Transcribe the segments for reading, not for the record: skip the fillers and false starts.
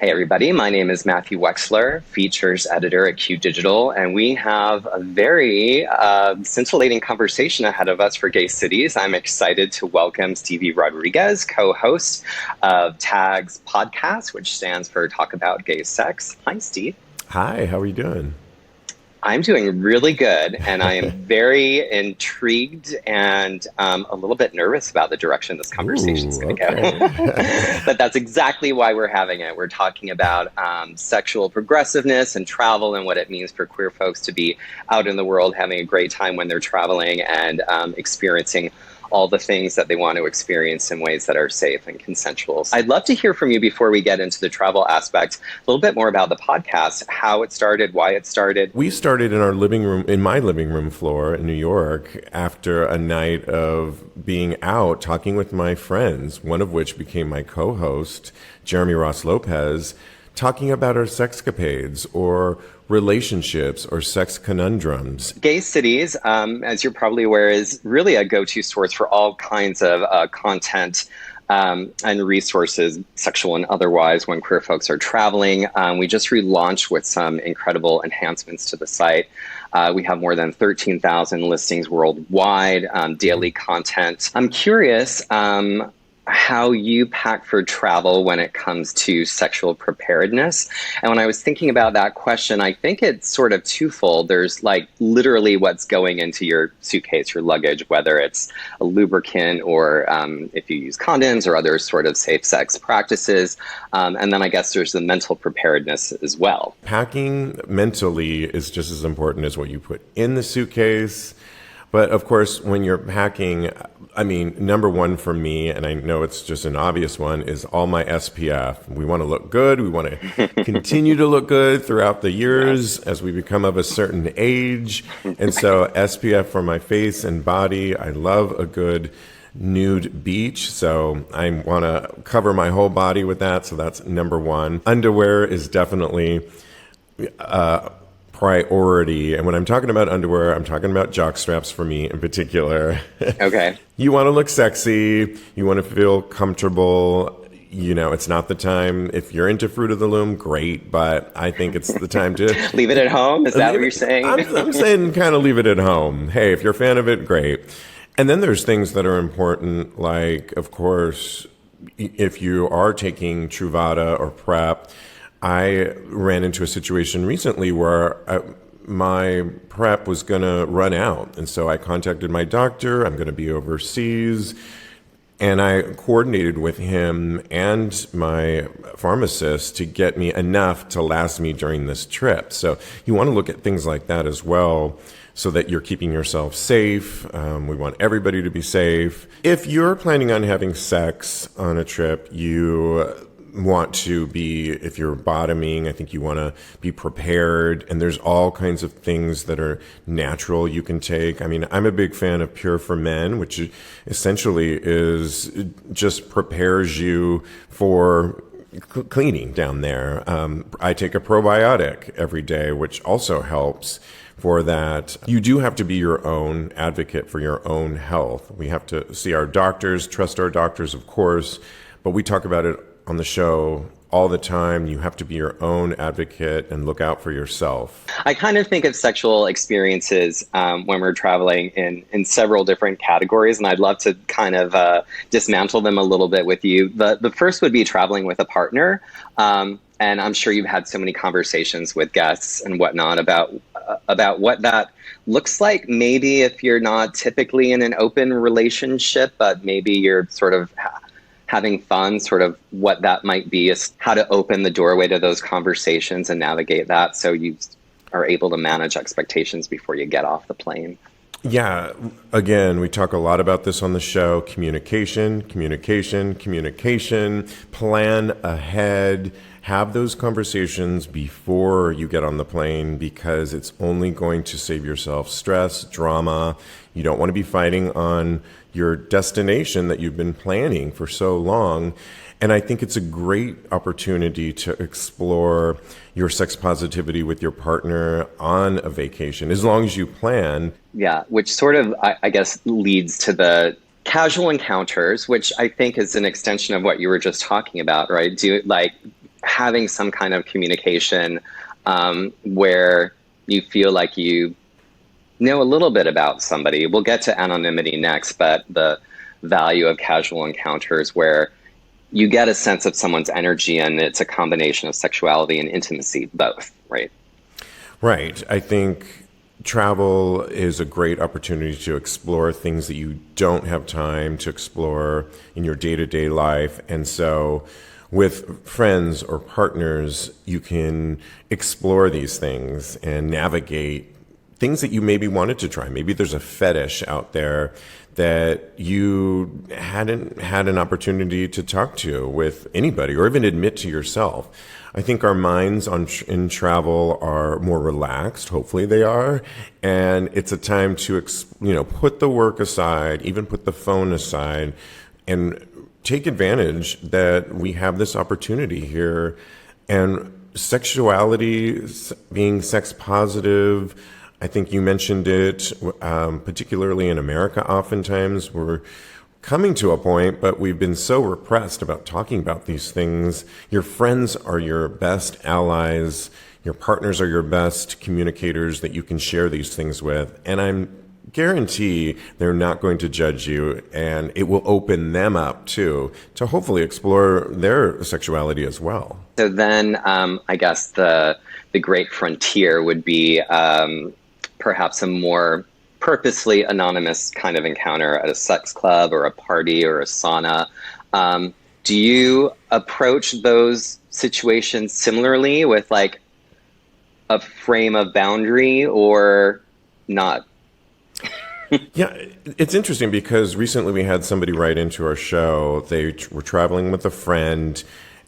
Hey everybody, my name is Matthew Wexler, features editor at Q Digital, and we have a very scintillating conversation ahead of us for Gay Cities. I'm excited to welcome Stevie Rodríguez, co-host of TAG's podcast, which stands for Talk About Gay Sex. Hi, Steve. Hi, how are you doing? I'm doing really good, and I am very intrigued and a little bit nervous about the direction this conversation is going to Okay. go. But that's exactly why we're having it. We're talking about sexual progressiveness and travel and what it means for queer folks to be out in the world having a great time when they're traveling and experiencing all the things that they want to experience in ways that are safe and consensual. I'd love to hear from you before we get into the travel aspect, a little bit more about the podcast, how it started, why it started. We started in our living room, in my living room floor in New York, after a night of being out talking with my friends, one of which became my co-host, Jeremy Ross Lopez, talking about our sexcapades or relationships or sex conundrums. Gay Cities, as you're probably aware, is really a go-to source for all kinds of content and resources, sexual and otherwise, when queer folks are traveling. We just relaunched with some incredible enhancements to the site. We have more than 13,000 listings worldwide, daily content. I'm curious how you pack for travel when it comes to sexual preparedness. And when I was thinking about that question, I think it's sort of twofold. There's like literally what's going into your suitcase, your luggage, whether it's a lubricant or if you use condoms or other sort of safe sex practices. And then I guess there's the mental preparedness as well. Packing mentally is just as important as what you put in the suitcase. But of course, when you're packing, I mean, number one for me, and I know it's just an obvious one, is all my SPF. We want to look good. We want to continue to look good throughout the years as we become of a certain age. And so SPF for my face and body. I love a good nude beach, so I want to cover my whole body with that. So that's number one. Underwear is definitely priority. And when I'm talking about underwear, I'm talking about jock straps for me in particular. Okay. You want to look sexy. You want to feel comfortable. You know, it's not the time. If you're into Fruit of the Loom, great. But I think it's the time to leave it at home. Is that what you're saying? I'm saying kind of leave it at home. Hey, if you're a fan of it, great. And then there's things that are important, like, of course, if you are taking Truvada or PrEP, I ran into a situation recently where my PrEP was going to run out. And so I contacted my doctor. I'm going to be overseas. And I coordinated with him and my pharmacist to get me enough to last me during this trip. So you want to look at things like that as well, so that you're keeping yourself safe. We want everybody to be safe. If you're planning on having sex on a trip, you want to be, if you're bottoming, I think you want to be prepared. And there's all kinds of things that are natural you can take. I mean, I'm a big fan of Pure for Men, which essentially is just prepares you for cleaning down there. I take a probiotic every day, which also helps for that. You do have to be your own advocate for your own health. We have to see our doctors, trust our doctors, of course, but we talk about it on the show all the time. You have to be your own advocate and look out for yourself. I kind of think of sexual experiences when we're traveling in several different categories, and I'd love to kind of dismantle them a little bit with you. The first would be traveling with a partner, and I'm sure you've had so many conversations with guests and whatnot about what that looks like. Maybe if you're not typically in an open relationship, but maybe you're sort of having fun, sort of what that might be, is how to open the doorway to those conversations and navigate that so you are able to manage expectations before you get off the plane. Yeah, again, we talk a lot about this on the show. Communication, communication, communication, plan ahead. Have those conversations before you get on the plane, because it's only going to save yourself stress, drama. You don't want to be fighting on your destination that you've been planning for so long. And I think it's a great opportunity to explore your sex positivity with your partner on a vacation, as long as you plan. Yeah, which sort of, I guess, leads to the casual encounters, which I think is an extension of what you were just talking about, right? having some kind of communication where you feel like you know a little bit about somebody. We'll get to anonymity next, but the value of casual encounters where you get a sense of someone's energy, and it's a combination of sexuality and intimacy, both, right? Right. I think travel is a great opportunity to explore things that you don't have time to explore in your day-to-day life. And so with friends or partners, you can explore these things and navigate things that you maybe wanted to try. Maybe there's a fetish out there that you hadn't had an opportunity to talk to with anybody or even admit to yourself. I think our minds in travel are more relaxed. Hopefully they are. And it's a time to, put the work aside, even put the phone aside, and take advantage that we have this opportunity here. And sexuality, being sex positive, I think you mentioned it, particularly in America, oftentimes we're coming to a point, but we've been so repressed about talking about these things. Your friends are your best allies. Your partners are your best communicators that you can share these things with. And I'm guarantee they're not going to judge you, and it will open them up too to hopefully explore their sexuality as well. So then I guess the great frontier would be perhaps a more purposely anonymous kind of encounter at a sex club or a party or a sauna. Do you approach those situations similarly with like a frame of boundary or not? Yeah, it's interesting because recently we had somebody write into our show. They were traveling with a friend,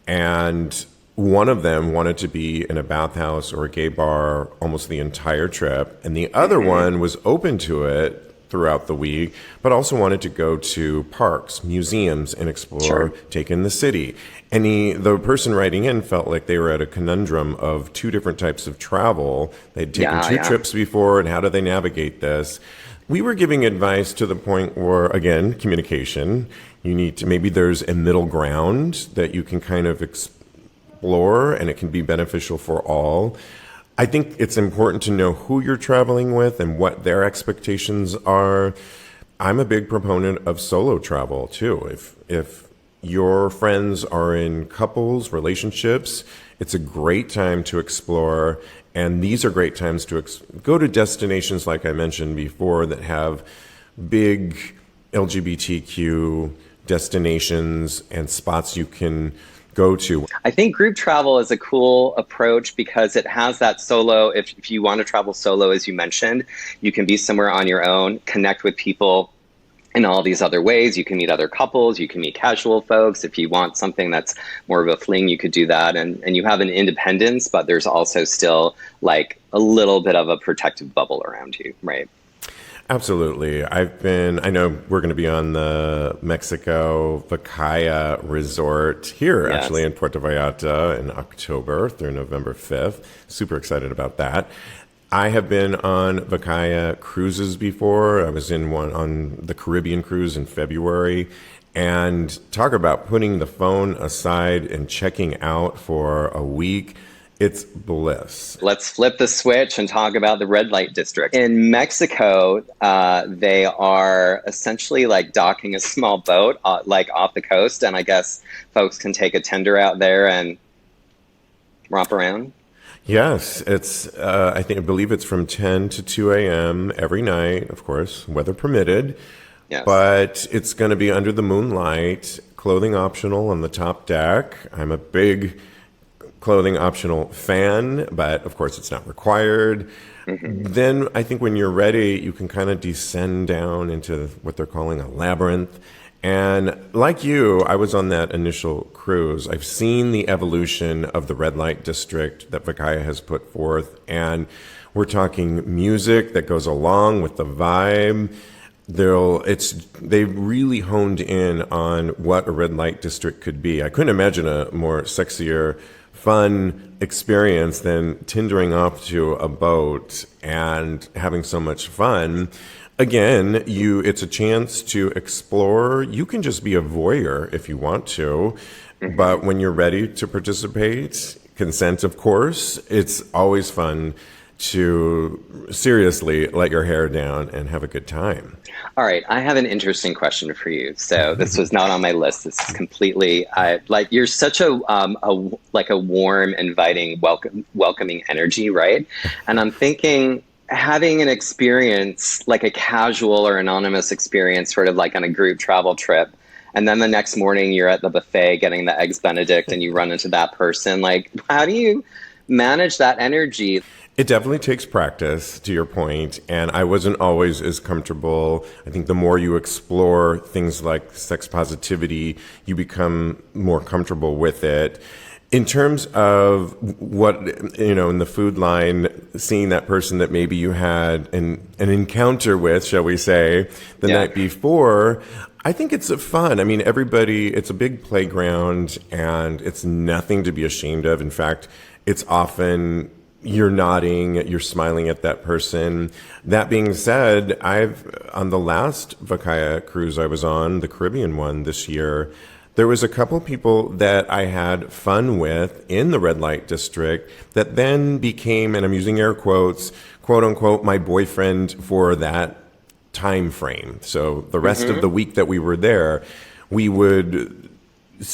and one of them wanted to be in a bathhouse or a gay bar almost the entire trip, and the other one was open to it throughout the week, but also wanted to go to parks, museums, and explore, take in the city. And the person writing in felt like they were at a conundrum of two different types of travel. They'd taken two trips before, and how do they navigate this? We were giving advice to the point where, again, communication. You need to, maybe there's a middle ground that you can kind of explore, and it can be beneficial for all. I think it's important to know who you're traveling with and what their expectations are. I'm a big proponent of solo travel too. If your friends are in couples, relationships, it's a great time to explore. And these are great times to go to destinations, like I mentioned before, that have big LGBTQ destinations and spots you can go to. I think group travel is a cool approach because it has that solo. If you want to travel solo, as you mentioned, you can be somewhere on your own, connect with people in all these other ways. You can meet other couples, you can meet casual folks. If you want something that's more of a fling, you could do that. And you have an independence, but there's also still like a little bit of a protective bubble around you, right? Absolutely. I know we're going to be on the Mexico Vacaya Resort here, actually in Puerto Vallarta in October through November 5th. Super excited about that. I have been on Vacaya cruises before. I was in one on the Caribbean cruise in February. And talk about putting the phone aside and checking out for a week. It's bliss. Let's flip the switch and talk about the red light district. In Mexico, they are essentially like docking a small boat like off the coast. And I guess folks can take a tender out there and romp around. Yes, it's. I believe it's from 10 to 2 a.m. every night, of course, weather permitted. Yes. But it's going to be under the moonlight, clothing optional on the top deck. I'm a big clothing optional fan, but of course it's not required. Then I think when you're ready, you can kind of descend down into what they're calling a labyrinth. And like you, I was on that initial cruise. I've seen the evolution of the red light district that Vacaya has put forth. And we're talking music that goes along with the vibe. They've really honed in on what a red light district could be. I couldn't imagine a more sexier, fun experience than tindering off to a boat and having so much fun. Again, it's a chance to explore. You can just be a voyeur if you want to. But when you're ready to participate, consent, of course, it's always fun to seriously let your hair down and have a good time. All right, I have an interesting question for you. So this was not on my list. This is completely like you're such a warm, inviting, welcoming energy, right? And I'm thinking having an experience like a casual or anonymous experience, sort of like on a group travel trip, and then the next morning you're at the buffet getting the eggs Benedict, and you run into that person. Like, how do you manage that energy? It definitely takes practice, to your point, and I wasn't always as comfortable. I think the more you explore things like sex positivity, you become more comfortable with it. In terms of what, in the food line, seeing that person that maybe you had an encounter with, shall we say, the night before, I think it's fun. I mean, it's a big playground, and it's nothing to be ashamed of. In fact, it's often you're nodding, you're smiling at that person. That being said, on the last Vakaya cruise I was on, the Caribbean one this year, there was a couple people that I had fun with in the red light district that then became, and I'm using air quotes, quote unquote, my boyfriend for that time frame. So the rest of the week that we were there,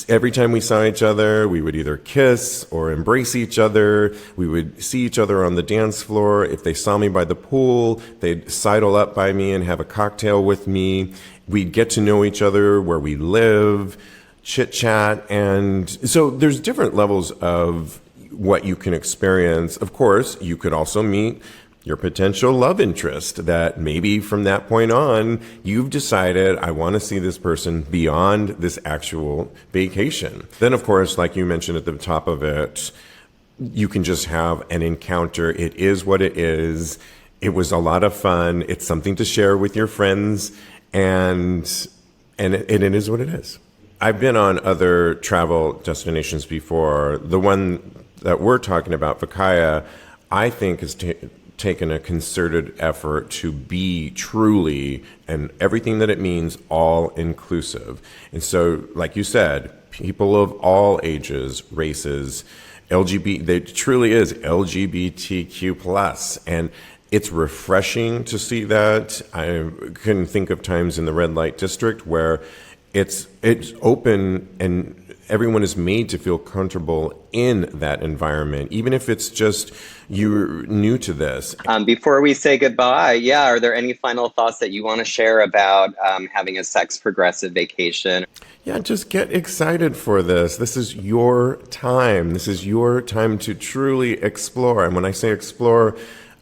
every time we saw each other, we would either kiss or embrace each other. We would see each other on the dance floor. If they saw me by the pool, they'd sidle up by me and have a cocktail with me. We'd get to know each other where we live, chit chat. And so there's different levels of what you can experience. Of course, you could also meet your potential love interest that maybe from that point on, you've decided, I want to see this person beyond this actual vacation. Then, of course, like you mentioned at the top of it, you can just have an encounter. It is what it is. It was a lot of fun. It's something to share with your friends, and it is what it is. I've been on other travel destinations before. The one that we're talking about, Vakaya, I think is taken a concerted effort to be truly, and everything that it means, all inclusive. And so, like you said, people of all ages, races, they truly is LGBTQ plus, and it's refreshing to see that. I can think of times in the red light district where it's open and everyone is made to feel comfortable in that environment, even if it's just you're new to this. Before we say goodbye, are there any final thoughts that you want to share about having a sex progressive vacation? Yeah, just get excited for this. This is your time. This is your time to truly explore. And when I say explore,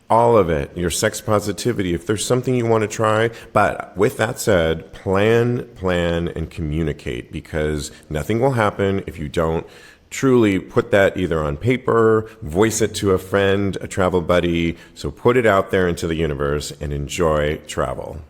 all of it, your sex positivity, if there's something you want to try. But with that said, plan, and communicate, because nothing will happen if you don't truly put that either on paper, voice it to a friend, a travel buddy. So put it out there into the universe and enjoy travel.